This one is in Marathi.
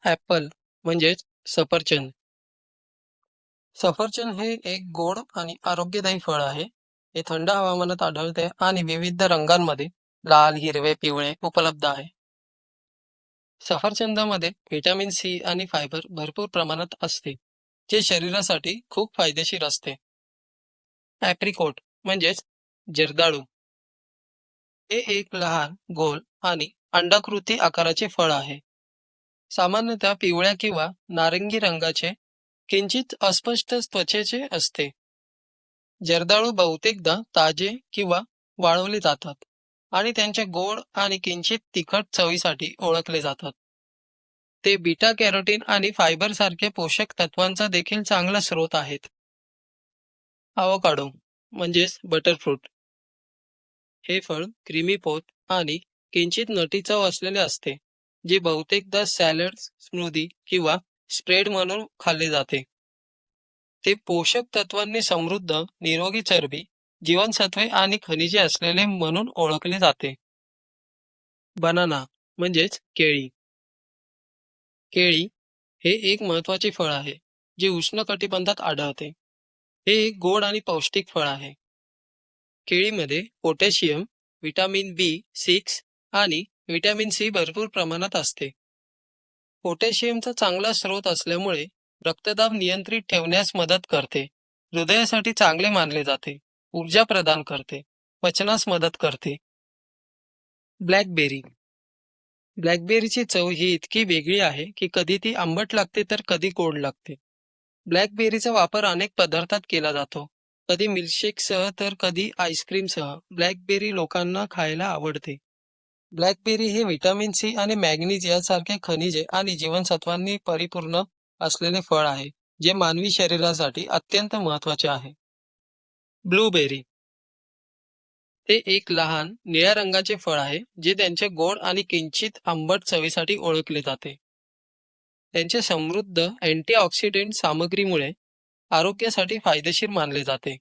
ॲपल म्हणजेच सफरचंद. सफरचंद हे एक गोड आणि आरोग्यदायी फळ आहे. हे थंड हवामानात आढळते आणि विविध रंगांमध्ये लाल, हिरवे, पिवळे उपलब्ध आहे. सफरचंदामध्ये व्हिटॅमिन सी आणि फायबर भरपूर प्रमाणात असते, जे शरीरासाठी खूप फायदेशीर असते. ॲप्रिकॉट म्हणजेच जर्दाळू हे एक लहान, गोल आणि अंडाकृती आकाराचे फळ आहे. सामान्यतः पिवळ्या किंवा नारंगी रंगाचे, किंचित अस्पष्ट त्वचेचे असते. जर्दाळू बहुतेकदा ताजे किंवा वाळवले जातात आणि त्यांच्या गोड आणि किंचित तिखट चवीसाठी ओळखले जातात. ते बीटा कॅरोटीन आणि फायबर सारखे पोषक तत्वांचा देखील चांगला स्रोत आहेत. अवोकाडो म्हणजेच बटरफ्रूट हे फळ क्रीमी पोत आणि किंचित नटी चव असलेले असते, जे बहुतेकदा सॅलड, स्मूदी किंवा स्प्रेड म्हणून खाल्ले जाते. ते पोषक तत्वांनी समृद्ध, निरोगी चरबी, जीवनसत्वे आणि खनिजे असलेले म्हणून ओळखले जाते. बनाना म्हणजेच केळी. केळी हे एक महत्वाचे फळ आहे, जे उष्णकटिबंधात आढळते. हे एक गोड आणि पौष्टिक फळ आहे. केळीमध्ये पोटॅशियम, व्हिटॅमिन बी 6 आणि व्हिटॅमिन सी भरपूर प्रमाणात असते. पोटॅशियमचा चांगला स्रोत असल्यामुळे रक्तदाब नियंत्रित ठेवण्यास मदत करते. हृदयासाठी चांगले मानले जाते. ऊर्जा प्रदान करते. पचनास मदत करते. ब्लॅकबेरी. ब्लॅकबेरीची चव ही इतकी वेगळी आहे की कधी ती आंबट लागते तर कधी गोड लागते. ब्लॅकबेरीचा वापर अनेक पदार्थात केला जातो. कधी मिल्कशेकसह तर कधी आईस्क्रीमसह ब्लॅकबेरी लोकांना खायला आवडते. ब्लॅकबेरी हे व्हिटॅमिन सी आणि मॅग्नीज यासारखे खनिजे आणि जीवनसत्वांनी परिपूर्ण असलेले फळ आहे, जे मानवी शरीरासाठी अत्यंत महत्वाचे आहे. ब्लूबेरी ते एक लहान निळ्या रंगाचे फळ आहे, जे त्यांच्या गोड आणि किंचित आंबट चवीसाठी ओळखले जाते. त्यांचे समृद्ध अँटीऑक्सिडेंट सामग्रीमुळे आरोग्यासाठी फायदेशीर मानले जाते.